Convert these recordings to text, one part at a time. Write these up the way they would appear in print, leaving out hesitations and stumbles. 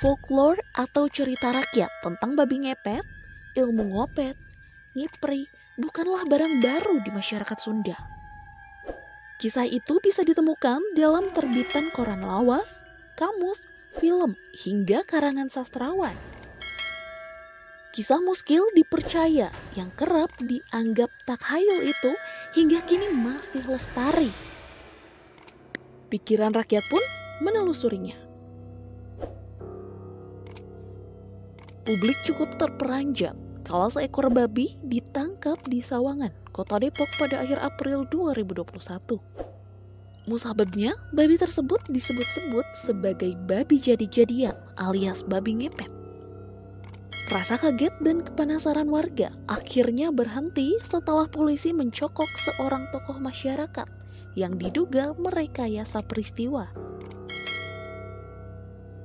Folklore atau cerita rakyat tentang babi ngepet, ilmu ngopet, ngipri bukanlah barang baru di masyarakat Sunda. Kisah itu bisa ditemukan dalam terbitan koran lawas, kamus, film, hingga karangan sastrawan. Kisah muskil dipercaya yang kerap dianggap takhayul itu hingga kini masih lestari. Pikiran rakyat pun menelusurinya. Publik cukup terperanjat kalau seekor babi ditangkap di Sawangan, Kota Depok pada akhir April 2021. Musababnya, babi tersebut disebut-sebut sebagai babi jadi-jadian alias babi ngepet. Rasa kaget dan kepanasaran warga akhirnya berhenti setelah polisi mencokok seorang tokoh masyarakat yang diduga merekayasa peristiwa.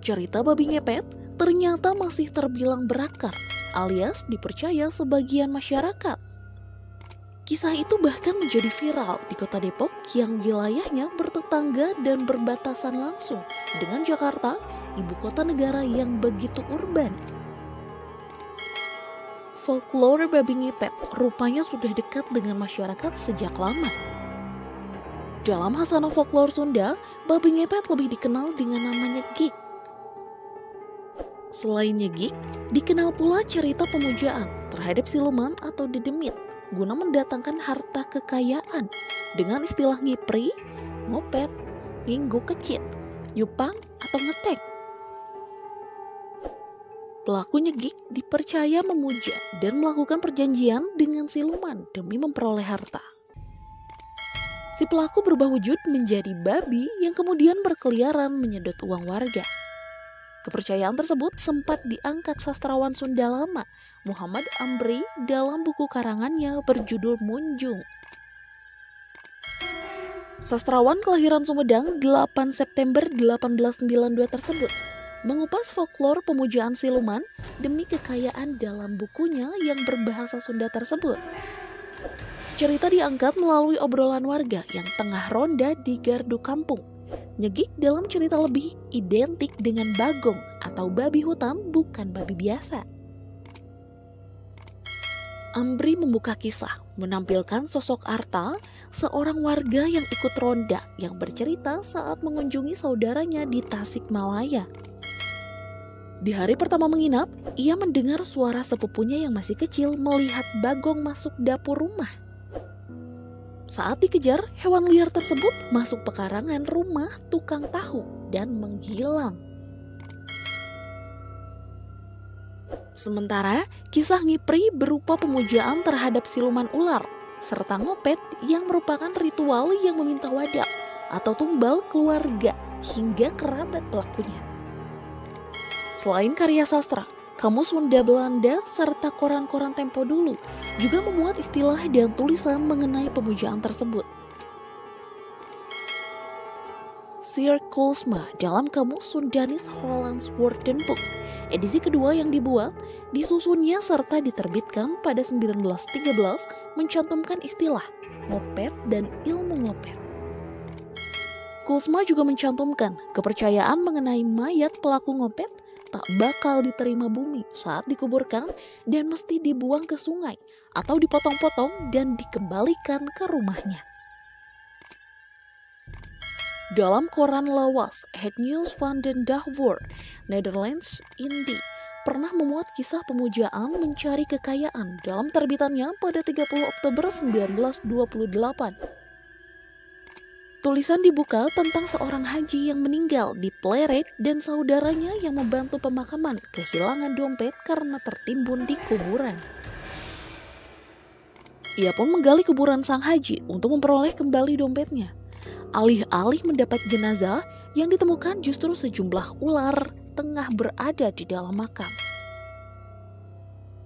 Cerita babi ngepet ternyata masih terbilang berakar, alias dipercaya sebagian masyarakat. Kisah itu bahkan menjadi viral di Kota Depok yang wilayahnya bertetangga dan berbatasan langsung dengan Jakarta, ibu kota negara yang begitu urban. Folklore babi ngepet rupanya sudah dekat dengan masyarakat sejak lama. Dalam hasanah folklore Sunda, babi ngepet lebih dikenal dengan namanya Gik. Selain nyegik, dikenal pula cerita pemujaan terhadap siluman atau dedemit guna mendatangkan harta kekayaan dengan istilah ngipri, ngopet, nginggu kecit, nyupang, atau ngetek. Pelaku nyegik dipercaya memuja dan melakukan perjanjian dengan siluman demi memperoleh harta. Si pelaku berubah wujud menjadi babi yang kemudian berkeliaran menyedot uang warga. Kepercayaan tersebut sempat diangkat sastrawan Sunda lama Muhammad Amri dalam buku karangannya berjudul Munjung. Sastrawan kelahiran Sumedang 8 September 1892 tersebut mengupas folklore pemujaan siluman demi kekayaan dalam bukunya yang berbahasa Sunda tersebut. Cerita diangkat melalui obrolan warga yang tengah ronda di gardu kampung. Nyegik dalam cerita lebih identik dengan bagong atau babi hutan, bukan babi biasa. Amri membuka kisah menampilkan sosok Arta, seorang warga yang ikut ronda yang bercerita saat mengunjungi saudaranya di Tasikmalaya. Di hari pertama menginap, ia mendengar suara sepupunya yang masih kecil melihat bagong masuk dapur rumah. Saat dikejar, hewan liar tersebut masuk pekarangan rumah tukang tahu dan menghilang. Sementara, kisah ngipri berupa pemujaan terhadap siluman ular, serta ngopet yang merupakan ritual yang meminta wadah atau tumbal keluarga hingga kerabat pelakunya. Selain karya sastra, kamus Sunda Belanda serta koran-koran Tempo dulu juga memuat istilah dan tulisan mengenai pemujaan tersebut. Sir Koolsma dalam kamus Sundanese Hollands Woordenboek edisi kedua yang dibuat, disusunnya serta diterbitkan pada 1913 mencantumkan istilah ngopet dan ilmu ngopet. Koolsma juga mencantumkan kepercayaan mengenai mayat pelaku ngopet tak bakal diterima bumi saat dikuburkan dan mesti dibuang ke sungai atau dipotong-potong dan dikembalikan ke rumahnya. Dalam koran lawas Het Nieuws van den Dagvoer, Netherlands Indie pernah memuat kisah pemujaan mencari kekayaan dalam terbitannya pada 30 Oktober 1928. Tulisan dibuka tentang seorang haji yang meninggal di Pleret dan saudaranya yang membantu pemakaman kehilangan dompet karena tertimbun di kuburan. Ia pun menggali kuburan sang haji untuk memperoleh kembali dompetnya. Alih-alih mendapat jenazah, yang ditemukan justru sejumlah ular tengah berada di dalam makam.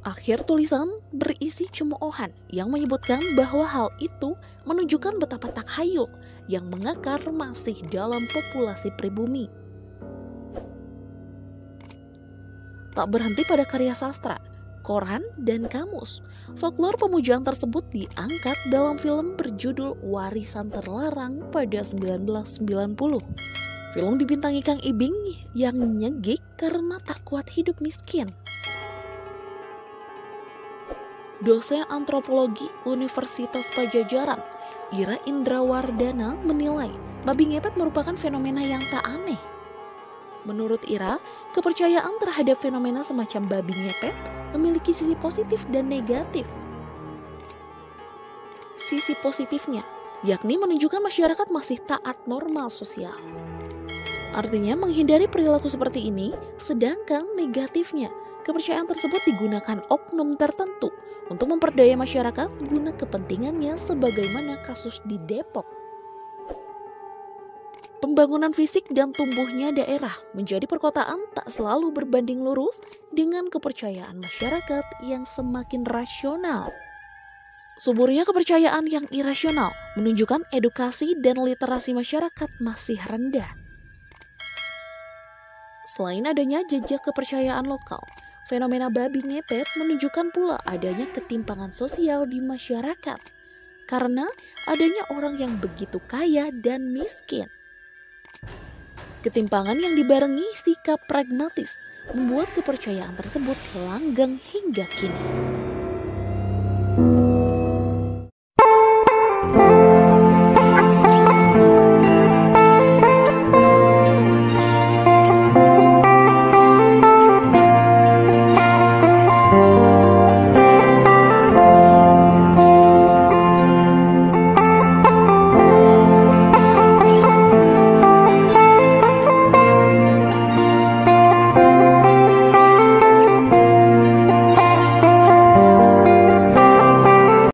Akhir tulisan berisi cemoohan yang menyebutkan bahwa hal itu menunjukkan betapa takhayul yang mengakar masih dalam populasi pribumi. Tak berhenti pada karya sastra, koran, dan kamus, folklore pemujaan tersebut diangkat dalam film berjudul Warisan Terlarang pada 1990. Film dibintangi Kang Ibing yang nyegik karena tak kuat hidup miskin. Dosen antropologi Universitas Pajajaran, Ira Indrawardana menilai babi ngepet merupakan fenomena yang tak aneh. Menurut Ira, kepercayaan terhadap fenomena semacam babi ngepet memiliki sisi positif dan negatif. Sisi positifnya, yakni menunjukkan masyarakat masih taat normal sosial. Artinya menghindari perilaku seperti ini, sedangkan negatifnya, kepercayaan tersebut digunakan oknum tertentu untuk memperdaya masyarakat guna kepentingannya sebagaimana kasus di Depok. Pembangunan fisik dan tumbuhnya daerah menjadi perkotaan tak selalu berbanding lurus dengan kepercayaan masyarakat yang semakin rasional. Suburnya kepercayaan yang irasional menunjukkan edukasi dan literasi masyarakat masih rendah. Selain adanya jejak kepercayaan lokal, fenomena babi ngepet menunjukkan pula adanya ketimpangan sosial di masyarakat karena adanya orang yang begitu kaya dan miskin. Ketimpangan yang dibarengi sikap pragmatis membuat kepercayaan tersebut langgeng hingga kini.